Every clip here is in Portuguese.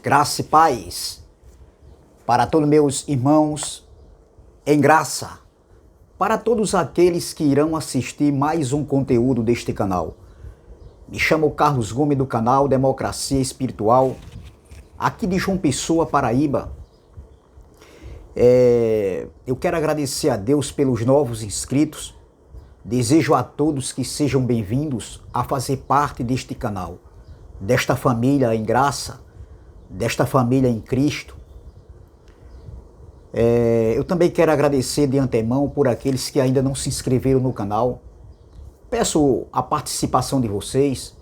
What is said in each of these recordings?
Graça e paz para todos meus irmãos em graça, para todos aqueles que irão assistir mais um conteúdo deste canal. Me chamo Carlos Gomes do canal Democracia Espiritual, aqui de João Pessoa, Paraíba. Eu quero agradecer a Deus pelos novos inscritos. Desejo a todos que sejam bem-vindos a fazer parte deste canal, desta família em graça, desta família em Cristo. Eu também quero agradecer de antemão por aqueles que ainda não se inscreveram no canal. Peço a participação de vocês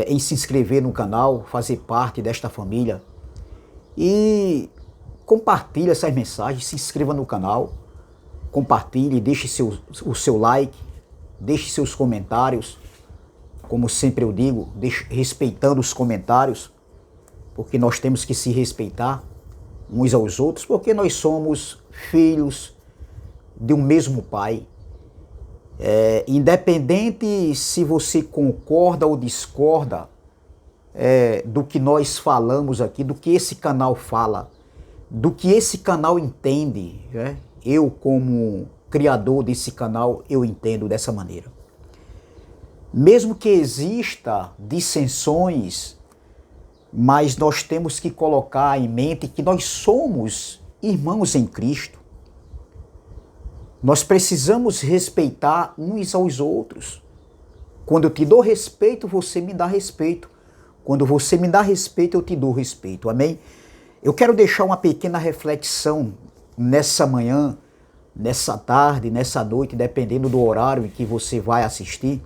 em se inscrever no canal, fazer parte desta família e compartilhe essas mensagens, se inscreva no canal, compartilhe, deixe o seu like, deixe seus comentários, como sempre eu digo, respeitando os comentários, porque nós temos que se respeitar uns aos outros, porque nós somos filhos de um mesmo Pai. Independente se você concorda ou discorda do que nós falamos aqui, do que esse canal fala, do que esse canal entende, né? Eu, como criador desse canal, eu entendo dessa maneira. Mesmo que exista dissensões, mas nós temos que colocar em mente que nós somos irmãos em Cristo. Nós precisamos respeitar uns aos outros. Quando eu te dou respeito, você me dá respeito. Quando você me dá respeito, eu te dou respeito. Amém? Eu quero deixar uma pequena reflexão nessa manhã, nessa tarde, nessa noite, dependendo do horário em que você vai assistir,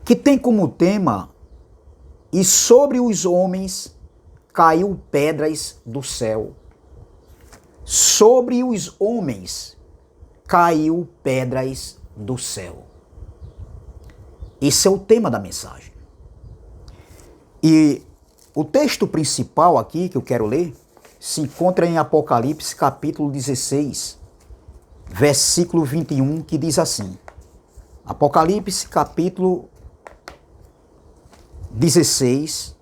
que tem como tema: e sobre os homens caiu pedras do céu. Sobre os homens caiu pedras do céu. Esse é o tema da mensagem. E o texto principal aqui que eu quero ler se encontra em Apocalipse capítulo 16, versículo 21, que diz assim. Apocalipse capítulo 16,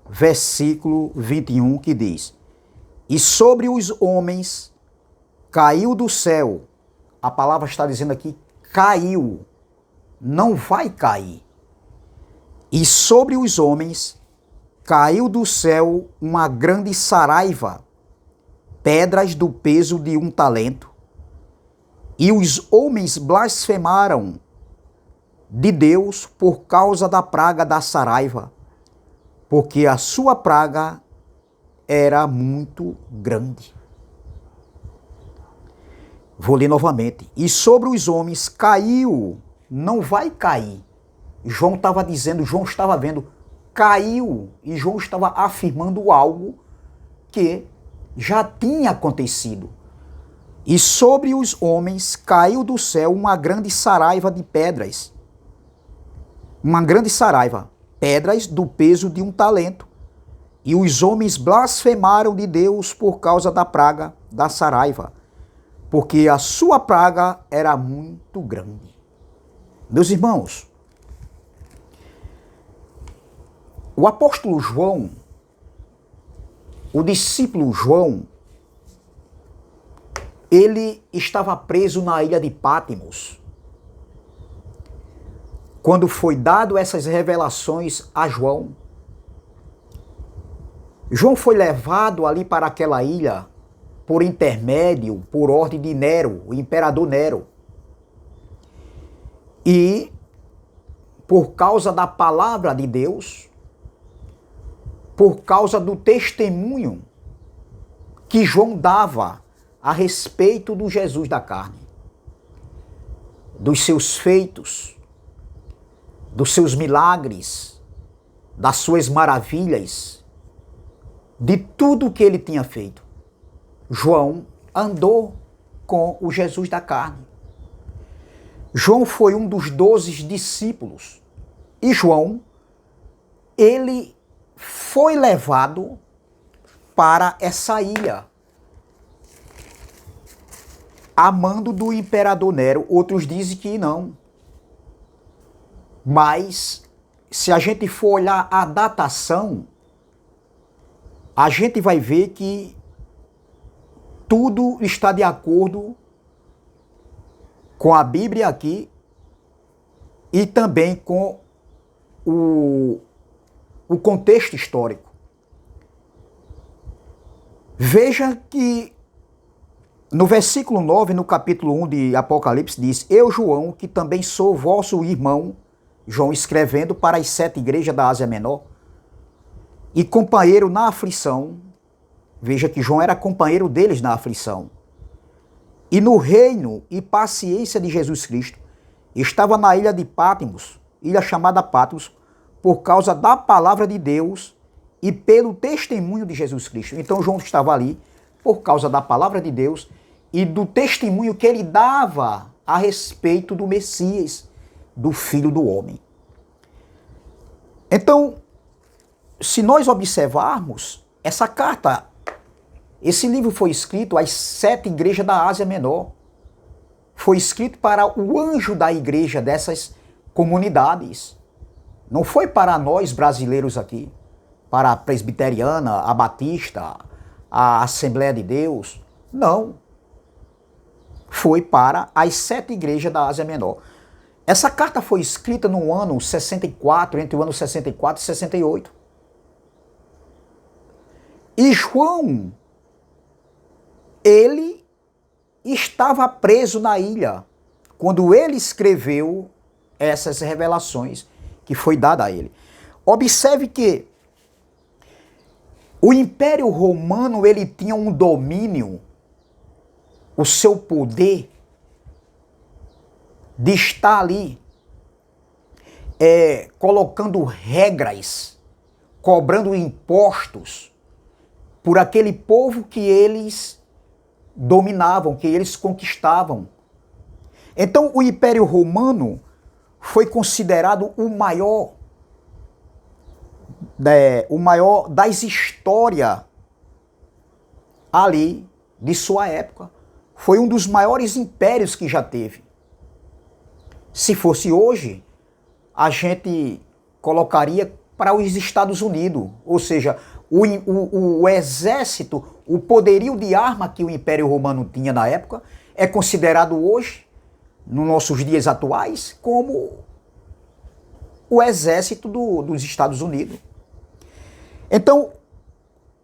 versículo 21, que diz: e sobre os homens caiu do céu. A palavra está dizendo aqui caiu, não vai cair. E sobre os homens caiu do céu uma grande saraiva, pedras do peso de 1 talento. E os homens blasfemaram de Deus por causa da praga da saraiva, porque a sua praga era muito grande. Vou ler novamente. E sobre os homens caiu, não vai cair. João estava dizendo, João estava vendo, caiu, e João estava afirmando algo que já tinha acontecido. E sobre os homens caiu do céu uma grande saraiva de pedras. Uma grande saraiva, pedras do peso de 1 talento. E os homens blasfemaram de Deus por causa da praga da saraiva, porque a sua praga era muito grande. Meus irmãos, o apóstolo João, o discípulo João, ele estava preso na ilha de Patmos, quando foi dado essas revelações a João. João foi levado ali para aquela ilha por intermédio, por ordem de Nero, o imperador Nero. E por causa da palavra de Deus, por causa do testemunho que João dava a respeito do Jesus da carne, dos seus feitos, dos seus milagres, das suas maravilhas, de tudo que ele tinha feito. João andou com o Jesus da carne. João foi um dos 12 discípulos. E João, ele foi levado para essa ilha, a mando do imperador Nero. Outros dizem que não. Mas, se a gente for olhar a datação, a gente vai ver que tudo está de acordo com a Bíblia aqui e também com o contexto histórico. Veja que no versículo 9, no capítulo 1 de Apocalipse, diz: Eu, João, que também sou vosso irmão, João escrevendo para as 7 igrejas da Ásia Menor, e companheiro na aflição. Veja que João era companheiro deles na aflição. E no reino e paciência de Jesus Cristo, estava na ilha de Patmos, ilha chamada Patmos, por causa da palavra de Deus e pelo testemunho de Jesus Cristo. Então João estava ali por causa da palavra de Deus e do testemunho que ele dava a respeito do Messias, do Filho do Homem. Então, se nós observarmos, essa carta, esse livro foi escrito às 7 igrejas da Ásia Menor. Foi escrito para o anjo da igreja dessas comunidades. Não foi para nós brasileiros aqui, para a presbiteriana, a batista, a Assembleia de Deus. Não. Foi para as 7 igrejas da Ásia Menor. Essa carta foi escrita no ano 64, entre o ano 64 e 68. E João, ele estava preso na ilha quando ele escreveu essas revelações que foi dada a ele. Observe que o Império Romano, ele tinha um domínio, o seu poder de estar ali colocando regras, cobrando impostos por aquele povo que eles dominavam, que eles conquistavam. Então o Império Romano foi considerado o maior das histórias ali de sua época. Foi um dos maiores impérios que já teve. Se fosse hoje, a gente colocaria para os Estados Unidos, ou seja, o exército, o poderio de arma que o Império Romano tinha na época é considerado hoje, nos nossos dias atuais, como o exército dos Estados Unidos. Então,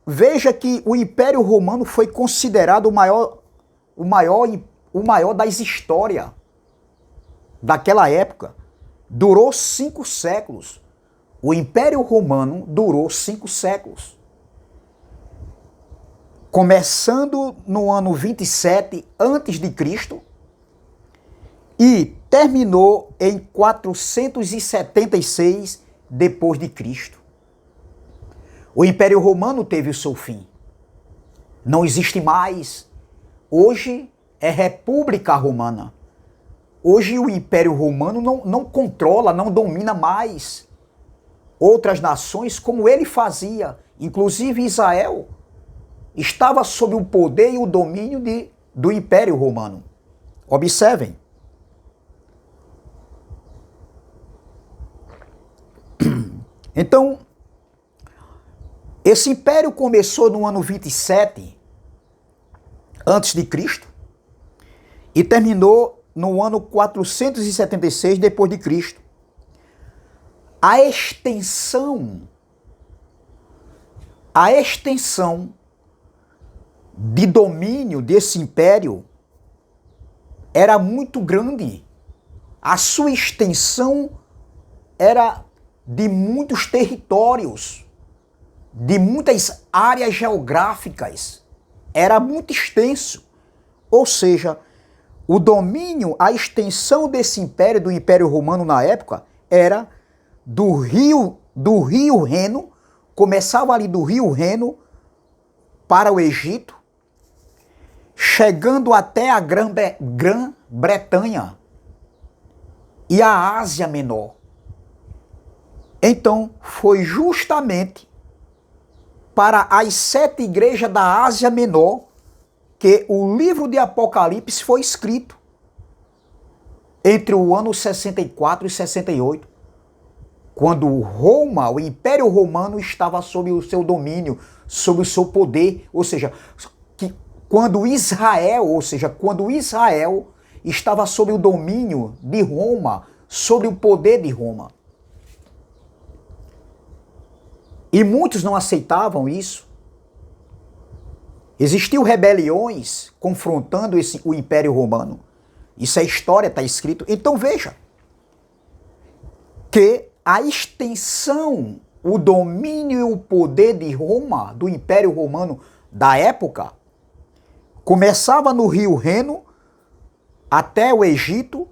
veja que o Império Romano foi considerado o maior das histórias daquela época. Durou 5 séculos. O Império Romano durou 5 séculos. Começando no ano 27 a.C. e terminou em 476 depois de Cristo. O Império Romano teve o seu fim. Não existe mais. Hoje é República Romana. Hoje o Império Romano não controla, não domina mais outras nações como ele fazia. Inclusive Israel estava sob o poder e o domínio do Império Romano. Observem. Então, esse império começou no ano 27 antes de Cristo e terminou no ano 476 depois de Cristo. A extensão de domínio desse império era muito grande. A sua extensão era de muitos territórios, de muitas áreas geográficas. Era muito extenso. Ou seja, o domínio, a extensão desse império, do Império Romano na época, era do rio Reno, começava ali do rio Reno para o Egito, chegando até a Grã-Bretanha e a Ásia Menor. Então, foi justamente para as 7 igrejas da Ásia Menor que o livro de Apocalipse foi escrito entre o ano 64 e 68, quando Roma, o Império Romano, estava sob o seu domínio, sob o seu poder, ou seja, quando Israel estava sob o domínio de Roma, sobre o poder de Roma. E muitos não aceitavam isso. Existiam rebeliões confrontando o Império Romano. Isso é história, está escrito. Então veja que a extensão, o domínio e o poder de Roma, do Império Romano da época, começava no Rio Reno até o Egito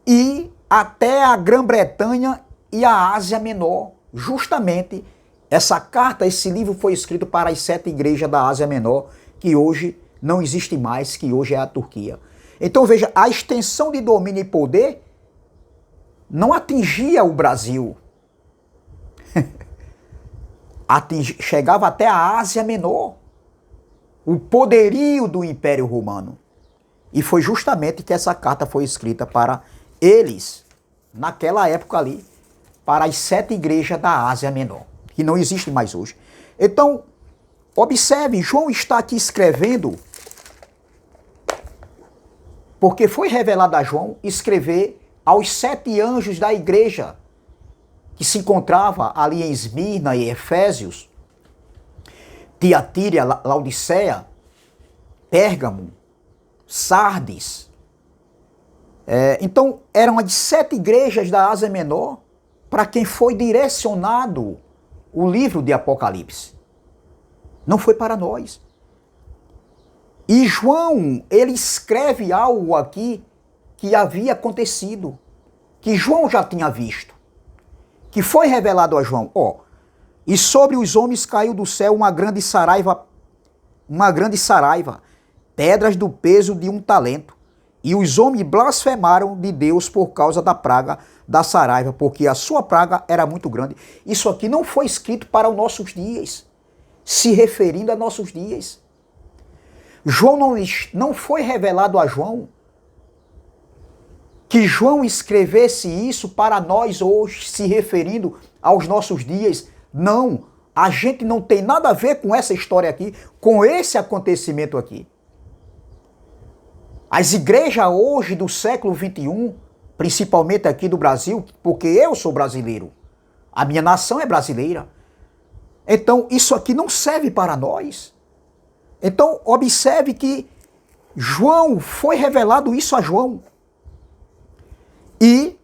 e até a Grã-Bretanha e a Ásia Menor. Justamente essa carta, esse livro foi escrito para as 7 igrejas da Ásia Menor, que hoje não existe mais, que hoje é a Turquia. Então veja, a extensão de domínio e poder não atingia o Brasil. Chegava até a Ásia Menor. O poderio do Império Romano. E foi justamente que essa carta foi escrita para eles, naquela época ali, para as 7 igrejas da Ásia Menor, que não existe mais hoje. Então, observe, João está aqui escrevendo, porque foi revelado a João escrever aos 7 anjos da igreja, que se encontrava ali em Esmirna e Efésios, Tiatira, Laodiceia, Pérgamo, Sardes. Então, eram as 7 igrejas da Ásia Menor para quem foi direcionado o livro de Apocalipse. Não foi para nós. E João, ele escreve algo aqui que havia acontecido, que João já tinha visto, que foi revelado a João. E sobre os homens caiu do céu uma grande saraiva, pedras do peso de 1 talento. E os homens blasfemaram de Deus por causa da praga da saraiva, porque a sua praga era muito grande. Isso aqui não foi escrito para os nossos dias, se referindo a nossos dias. João não foi revelado a João que João escrevesse isso para nós hoje, se referindo aos nossos dias. Não, a gente não tem nada a ver com essa história aqui, com esse acontecimento aqui. As igrejas hoje do século XXI, principalmente aqui do Brasil, porque eu sou brasileiro, a minha nação é brasileira, então isso aqui não serve para nós. Então observe que João, foi revelado isso a João. E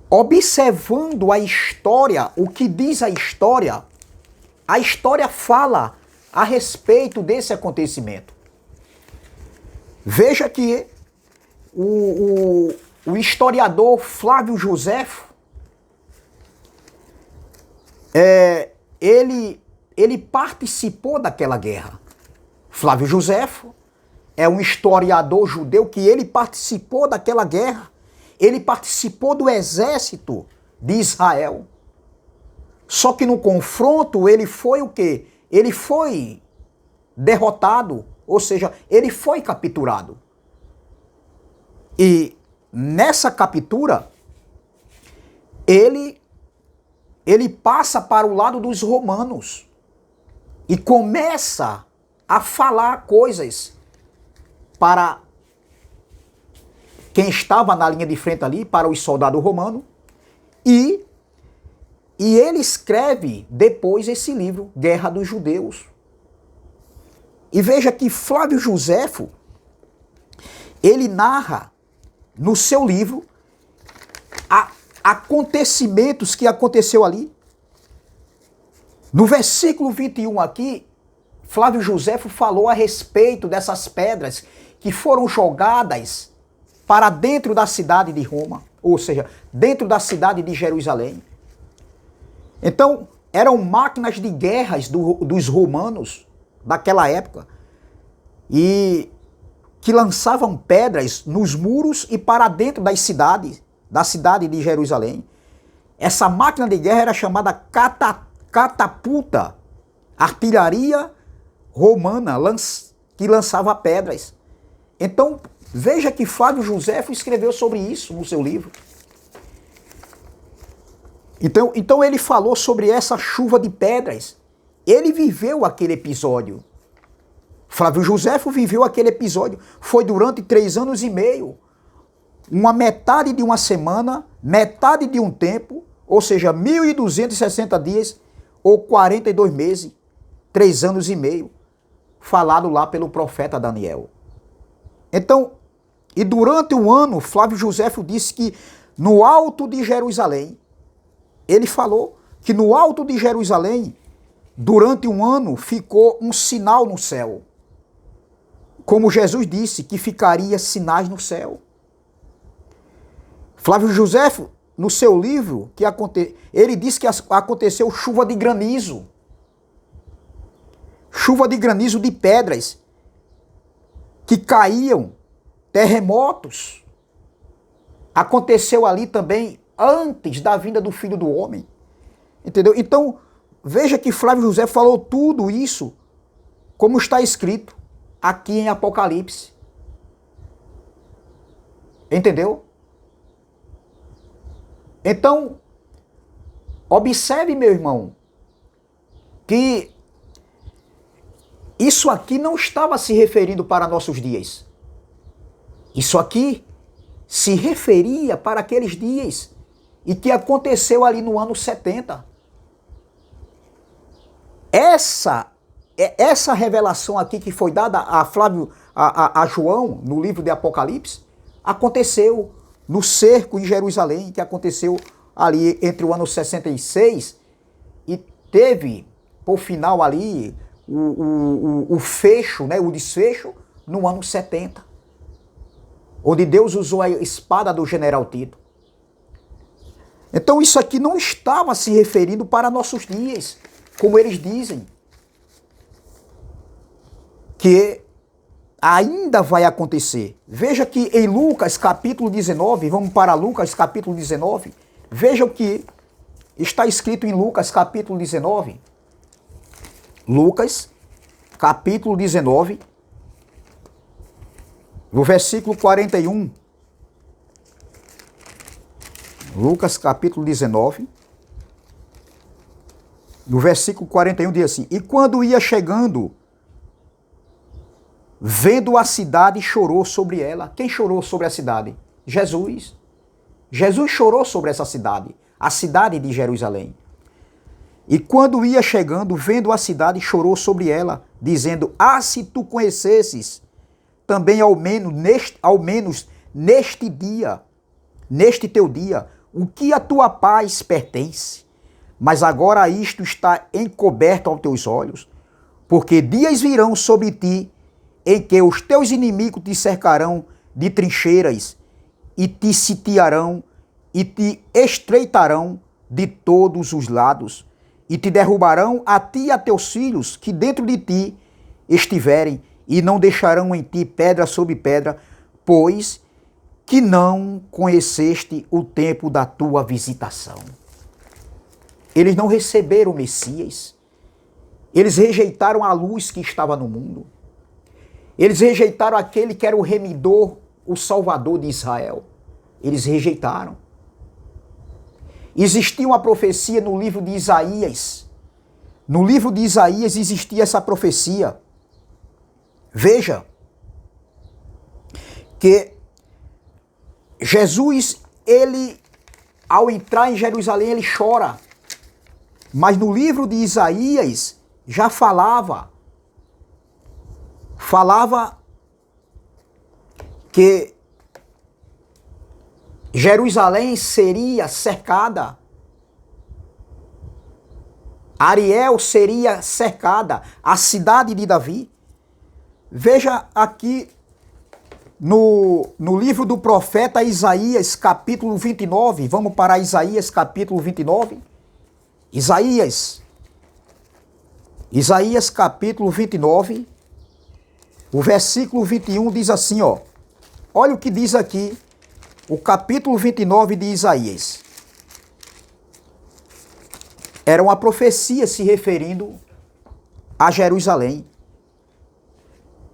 observando a história, o que diz a história fala a respeito desse acontecimento. Veja que o historiador Flávio Joséfo, ele participou daquela guerra. Flávio Joséfo é um historiador judeu que ele participou daquela guerra. Ele participou do exército de Israel. Só que no confronto ele foi o quê? Ele foi derrotado, ou seja, ele foi capturado. E nessa captura, ele passa para o lado dos romanos e começa a falar coisas para quem estava na linha de frente ali, para os soldados romanos, e ele escreve depois esse livro, Guerra dos Judeus. E veja que Flávio Joséfo, ele narra no seu livro acontecimentos que aconteceu ali. No versículo 21 aqui, Flávio Joséfo falou a respeito dessas pedras que foram jogadas para dentro da cidade de Roma, ou seja, dentro da cidade de Jerusalém. Então, eram máquinas de guerras dos romanos daquela época, e que lançavam pedras nos muros e para dentro da cidade de Jerusalém. Essa máquina de guerra era chamada catapulta, artilharia romana que lançava pedras. Então, veja que Flávio Joséfo escreveu sobre isso no seu livro. Então ele falou sobre essa chuva de pedras. Ele viveu aquele episódio. Flávio Josefo viveu aquele episódio. Foi durante 3 anos e meio. Uma metade de uma semana, metade de um tempo, ou seja, 1.260 dias ou 42 meses, 3 anos e meio, falado lá pelo profeta Daniel. Então, e durante um ano, Flávio Josefo disse que no alto de Jerusalém, ele falou que no alto de Jerusalém, durante um ano, ficou um sinal no céu. Como Jesus disse que ficaria sinais no céu. Flávio Josefo, no seu livro, ele disse que aconteceu chuva de granizo. Chuva de granizo de pedras que caíam, terremotos. Aconteceu ali também antes da vinda do Filho do Homem. Entendeu? Então, veja que Flávio José falou tudo isso como está escrito aqui em Apocalipse. Entendeu? Então, observe, meu irmão, que isso aqui não estava se referindo para nossos dias. Isso aqui se referia para aqueles dias e que aconteceu ali no ano 70. Essa revelação aqui que foi dada a João no livro de Apocalipse aconteceu no cerco em Jerusalém, que aconteceu ali entre o ano 66 e teve por final ali o fecho, né, o desfecho no ano 70, onde Deus usou a espada do general Tito. Então isso aqui não estava se referindo para nossos dias, como eles dizem, que ainda vai acontecer. Veja que em Lucas capítulo 19, vamos para Lucas capítulo 19, veja o que está escrito em Lucas capítulo 19. Lucas capítulo 19, no versículo 41. Lucas capítulo 19, no versículo 41 diz assim: E quando ia chegando, vendo a cidade, chorou sobre ela. Quem chorou sobre a cidade? Jesus. Jesus chorou sobre essa cidade, a cidade de Jerusalém. E quando ia chegando, vendo a cidade, chorou sobre ela, dizendo: Ah, se tu conhecesses também ao menos neste dia, neste teu dia, o que a tua paz pertence. Mas agora isto está encoberto aos teus olhos, porque dias virão sobre ti em que os teus inimigos te cercarão de trincheiras e te sitiarão e te estreitarão de todos os lados e te derrubarão a ti e a teus filhos que dentro de ti estiverem e não deixarão em ti pedra sobre pedra, pois que não conheceste o tempo da tua visitação. Eles não receberam o Messias. Eles rejeitaram a luz que estava no mundo. Eles rejeitaram aquele que era o remidor, o salvador de Israel. Eles rejeitaram. Existia uma profecia no livro de Isaías. No livro de Isaías existia essa profecia. Veja que Jesus, ele, ao entrar em Jerusalém, ele chora. Mas no livro de Isaías já falava que Jerusalém seria cercada, Ariel seria cercada, a cidade de Davi. Veja aqui no livro do profeta Isaías, capítulo 29, vamos para Isaías, capítulo 29. Isaías capítulo 29, o versículo 21 diz assim, ó. Olha o que diz aqui, o capítulo 29 de Isaías. Era uma profecia se referindo a Jerusalém.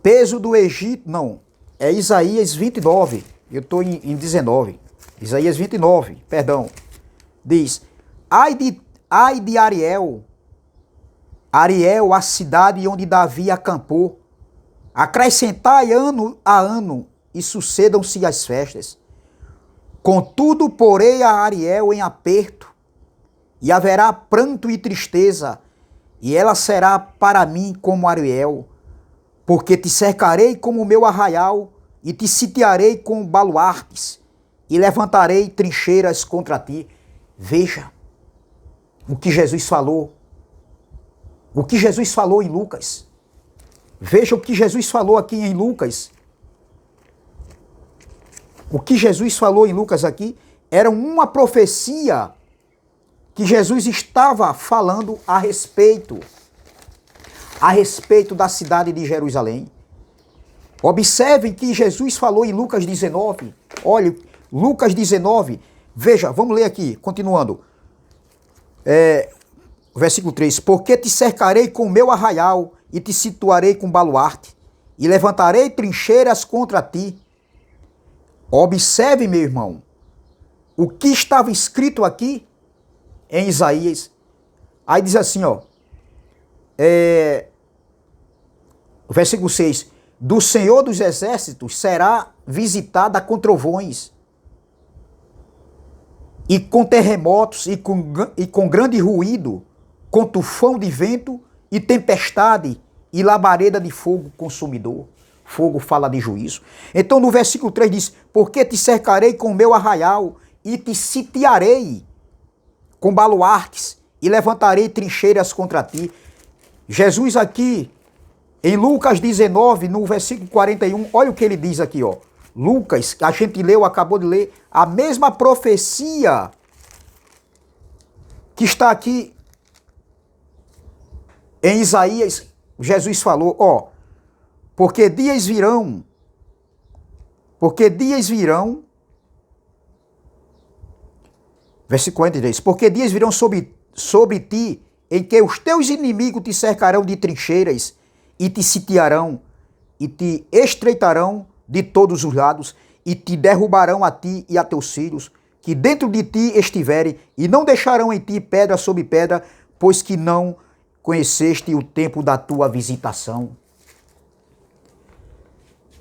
Peso do Egito, não, é Isaías 29, eu estou em 19. Isaías 29, perdão. Diz: Ai de Ariel, Ariel, a cidade onde Davi acampou. Acrescentai ano a ano e sucedam-se as festas. Contudo, porei a Ariel em aperto, e haverá pranto e tristeza, e ela será para mim como Ariel, porque te cercarei como meu arraial, e te sitiarei com baluartes, e levantarei trincheiras contra ti. Veja o que Jesus falou. O que Jesus falou em Lucas. Veja o que Jesus falou aqui em Lucas. O que Jesus falou em Lucas aqui era uma profecia que Jesus estava falando a respeito da cidade de Jerusalém. Observem que Jesus falou em Lucas 19. Olha, Lucas 19. Veja, vamos ler aqui, continuando. Versículo 3. Porque te cercarei com o meu arraial e te situarei com baluarte e levantarei trincheiras contra ti. Observe, meu irmão, o que estava escrito aqui em Isaías. Aí diz assim, ó, versículo 6, do Senhor dos Exércitos será visitada com trovões, e com terremotos, e com grande ruído, com tufão de vento, e tempestade, e labareda de fogo consumidor. Fogo fala de juízo. Então no versículo 3 diz, porque te cercarei com o meu arraial, e te sitiarei com baluartes, e levantarei trincheiras contra ti. Jesus aqui, em Lucas 19, no versículo 41, olha o que ele diz aqui, ó. Lucas, a gente leu, acabou de ler, a mesma profecia que está aqui em Isaías, Jesus falou, ó, porque dias virão, versículo 43, porque dias virão sobre ti, em que os teus inimigos te cercarão de trincheiras, e te sitiarão, e te estreitarão de todos os lados, e te derrubarão a ti e a teus filhos, que dentro de ti estiverem, e não deixarão em ti pedra sobre pedra, pois que não conheceste o tempo da tua visitação.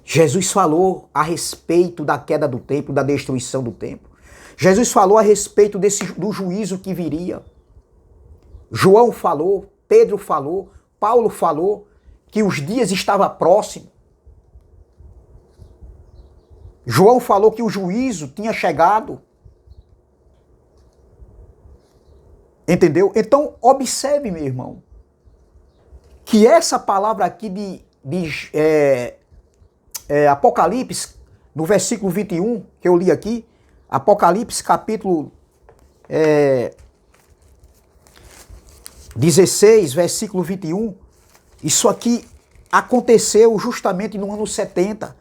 Jesus falou a respeito da queda do templo, da destruição do templo. Jesus falou a respeito do juízo que viria. João falou, Pedro falou, Paulo falou que os dias estavam próximos. João falou que o juízo tinha chegado. Entendeu? Então, observe, meu irmão, que essa palavra aqui de Apocalipse, no versículo 21, que eu li aqui, Apocalipse capítulo 16, versículo 21, isso aqui aconteceu justamente no ano 70,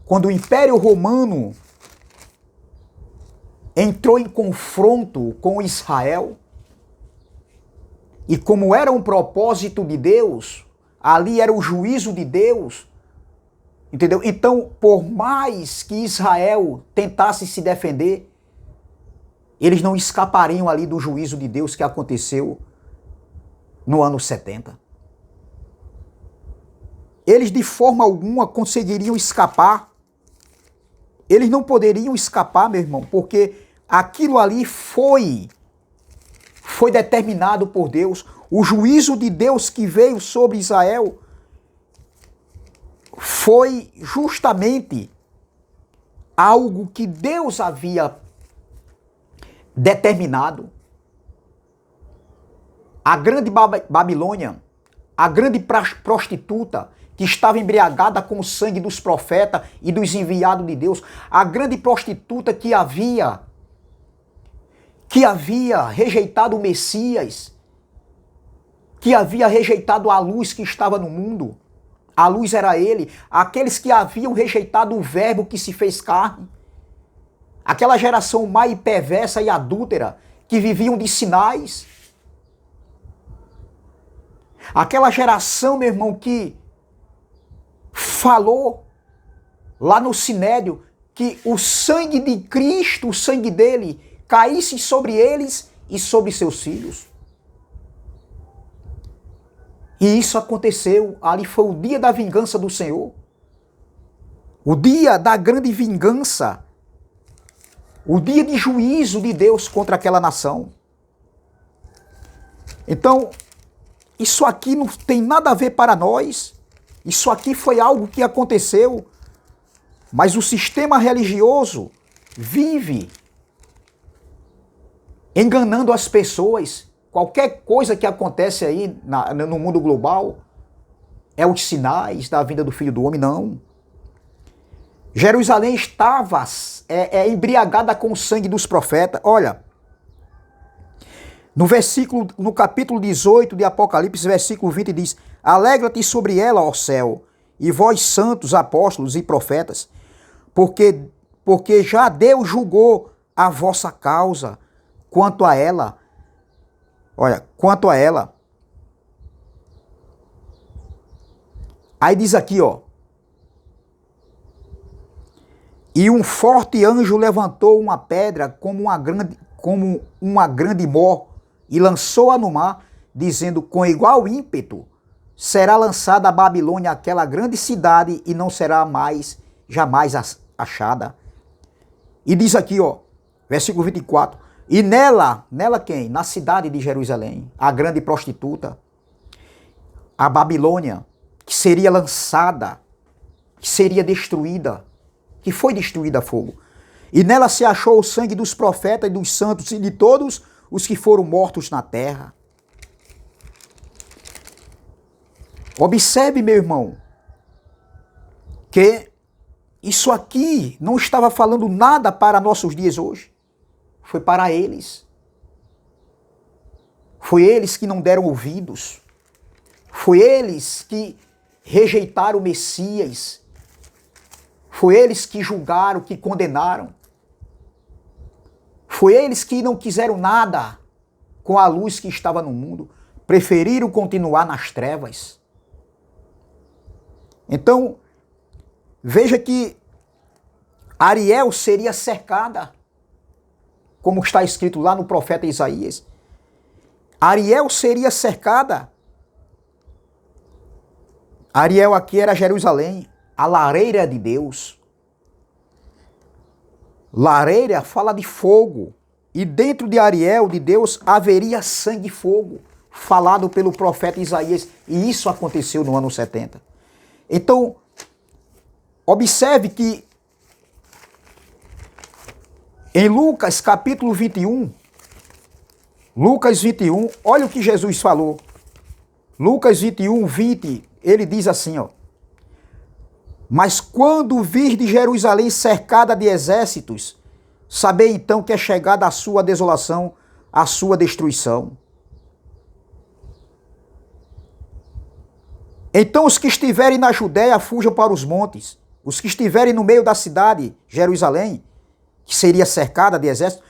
quando o Império Romano entrou em confronto com Israel, e como era um propósito de Deus, ali era o juízo de Deus, entendeu? Então, por mais que Israel tentasse se defender, eles não escapariam ali do juízo de Deus que aconteceu no ano 70. Eles de forma alguma conseguiriam escapar. Eles não poderiam escapar, meu irmão, porque aquilo ali foi determinado por Deus. O juízo de Deus que veio sobre Israel foi justamente algo que Deus havia determinado. A grande Babilônia, a grande prostituta que estava embriagada com o sangue dos profetas e dos enviados de Deus, a grande prostituta que havia rejeitado o Messias, que havia rejeitado a luz que estava no mundo. A luz era ele. Aqueles que haviam rejeitado o verbo que se fez carne. Aquela geração má e perversa e adúltera que viviam de sinais. Aquela geração, meu irmão, que falou lá no Sinédrio que o sangue de Cristo, o sangue dele, caísse sobre eles e sobre seus filhos. E isso aconteceu, ali foi o dia da vingança do Senhor. O dia da grande vingança. O dia de juízo de Deus contra aquela nação. Então, isso aqui não tem nada a ver para nós. Isso aqui foi algo que aconteceu. Mas o sistema religioso vive enganando as pessoas. Qualquer coisa que acontece aí no mundo global é os sinais da vinda do Filho do Homem, não. Jerusalém estava embriagada com o sangue dos profetas. Olha, no capítulo 18 de Apocalipse, versículo 20, diz: Alegra-te sobre ela, ó céu, e vós santos, apóstolos e profetas, porque já Deus julgou a vossa causa quanto a ela. Olha, quanto a ela. Aí diz aqui, ó. E um forte anjo levantou uma pedra como uma grande mó e lançou-a no mar, dizendo: com igual ímpeto será lançada a Babilônia, aquela grande cidade, e não será mais jamais achada. E diz aqui, ó, versículo 24: e nela quem? Na cidade de Jerusalém, a grande prostituta, a Babilônia, que seria lançada, que seria destruída, que foi destruída a fogo. E nela se achou o sangue dos profetas e dos santos e de todos os que foram mortos na terra. Observe, meu irmão, que isso aqui não estava falando nada para nossos dias hoje. Foi para eles. Foi eles que não deram ouvidos. Foi eles que rejeitaram o Messias. Foi eles que julgaram, que condenaram. Foi eles que não quiseram nada com a luz que estava no mundo. Preferiram continuar nas trevas. Então, veja que Ariel seria cercada, como está escrito lá no profeta Isaías. Ariel seria cercada. Ariel aqui era Jerusalém, a lareira de Deus. Lareira fala de fogo. E dentro de Ariel, de Deus, haveria sangue e fogo, falado pelo profeta Isaías. E isso aconteceu no ano 70. Então, observe que em Lucas capítulo 21, olha o que Jesus falou. Lucas 21, 20, ele diz assim, ó: mas quando vir de Jerusalém cercada de exércitos, sabei então que é chegada a sua desolação, a sua destruição. Então os que estiverem na Judéia fujam para os montes, os que estiverem no meio da cidade, Jerusalém, que seria cercada de exércitos,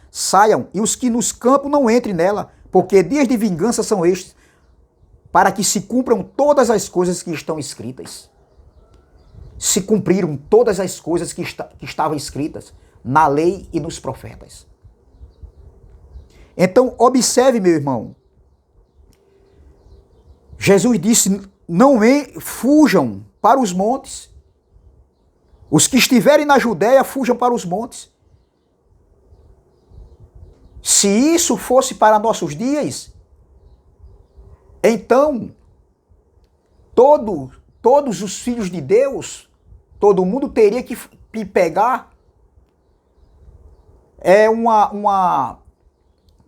saiam, e os que nos campos não entrem nela, porque dias de vingança são estes, para que se cumpram todas as coisas que estão escritas. Se cumpriram todas as coisas que estavam escritas na lei e nos profetas. Então, observe, meu irmão. Jesus disse: não fujam para os montes. Os que estiverem na Judéia, fujam para os montes. Se isso fosse para nossos dias, então todos os filhos de Deus, todo mundo teria que pegar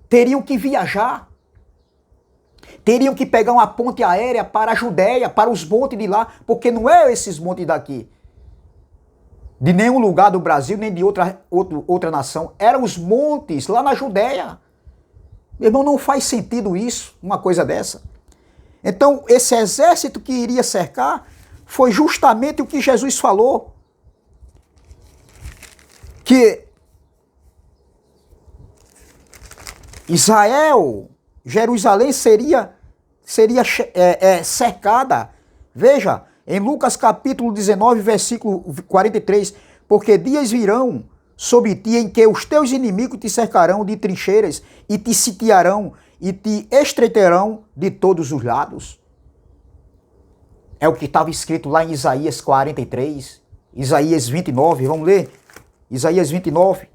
teriam que viajar, teriam que pegar uma ponte aérea para a Judéia, para os montes de lá, porque não é esses montes daqui, de nenhum lugar do Brasil, nem de outra nação, eram os montes lá na Judéia. Meu irmão, não faz sentido isso, uma coisa dessa. Então, esse exército que iria cercar foi justamente o que Jesus falou, que Israel, Jerusalém seria cercada. Veja, em Lucas capítulo 19, versículo 43, porque dias virão sobre ti, em que os teus inimigos te cercarão de trincheiras e te sitiarão e te estreitarão de todos os lados. É o que estava escrito lá em Isaías 43, Isaías 29, vamos ler? Isaías 29.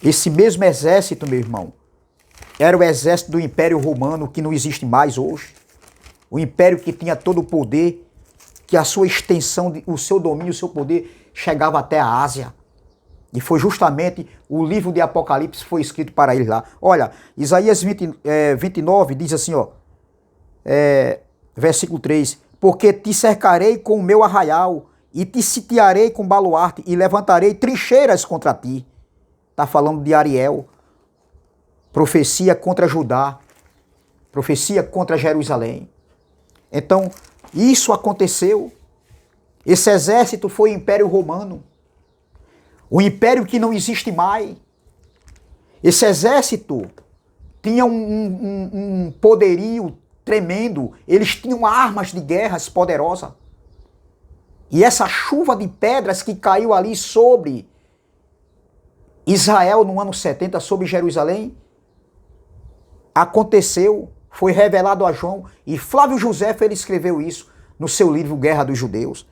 Esse mesmo exército, meu irmão, era o exército do Império Romano, que não existe mais hoje. O império que tinha todo o poder, que a sua extensão, o seu domínio, o seu poder chegava até a Ásia. E foi justamente o livro de Apocalipse foi escrito para eles lá. Olha, Isaías 29 diz assim, ó, versículo 3, porque te cercarei com o meu arraial, e te sitiarei com baluarte, e levantarei trincheiras contra ti. Está falando de Ariel, profecia contra Judá, profecia contra Jerusalém. Então, isso aconteceu. Esse exército foi o Império Romano, o império que não existe mais. Esse exército tinha um poderio tremendo, eles tinham armas de guerras poderosas. E essa chuva de pedras que caiu ali sobre Israel no ano 70, sobre Jerusalém, aconteceu, foi revelado a João, e Flávio José ele escreveu isso no seu livro Guerra dos Judeus.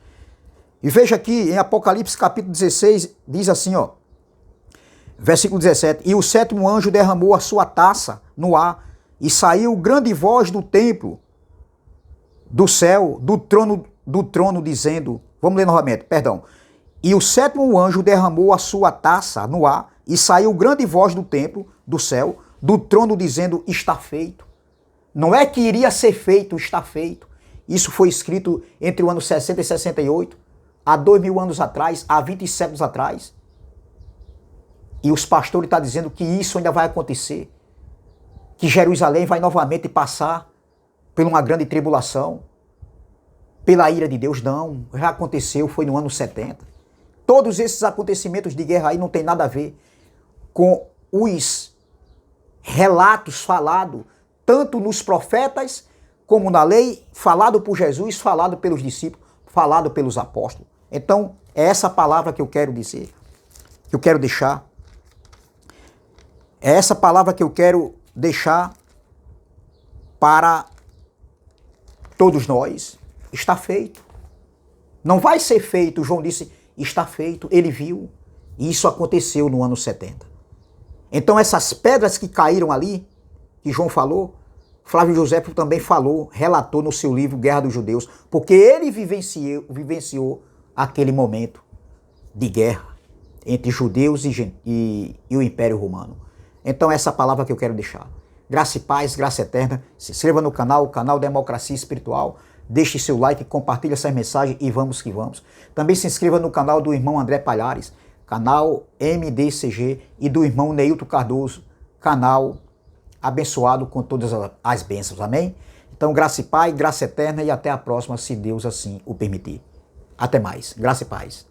E veja aqui em Apocalipse capítulo 16, diz assim, ó, versículo 17, e o sétimo anjo derramou a sua taça no ar, e saiu grande voz do templo, do céu, do trono dizendo, vamos ler novamente, perdão, e o sétimo anjo derramou a sua taça no ar, e saiu grande voz do templo, do céu, do trono dizendo, está feito. Não é que iria ser feito, está feito. Isso foi escrito entre o ano 60 e 68, há 2000 anos atrás, há 20 séculos atrás. E os pastores estão dizendo que isso ainda vai acontecer, que Jerusalém vai novamente passar por uma grande tribulação, pela ira de Deus. Não, já aconteceu, foi no ano 70. Todos esses acontecimentos de guerra aí não tem nada a ver com os relatos falados, tanto nos profetas, como na lei, falado por Jesus, falado pelos discípulos, falado pelos apóstolos. Então, é essa palavra que eu quero dizer, que eu quero deixar. É essa palavra que eu quero deixar para todos nós. Está feito. Não vai ser feito, João disse, está feito, ele viu. E isso aconteceu no ano 70. Então essas pedras que caíram ali, que João falou, Flávio José também falou, relatou no seu livro Guerra dos Judeus, porque ele vivenciou aquele momento de guerra entre judeus e o Império Romano. Então essa palavra que eu quero deixar. Graça e paz, graça eterna. Se inscreva no canal, o canal Democracia Espiritual. Deixe seu like, compartilhe essa mensagem e vamos que vamos. Também se inscreva no canal do irmão André Palhares, canal MDCG, e do irmão Neilton Cardoso, canal abençoado com todas as bênçãos. Amém? Então, graça e paz, graça eterna e até a próxima, se Deus assim o permitir. Até mais. Graça e paz.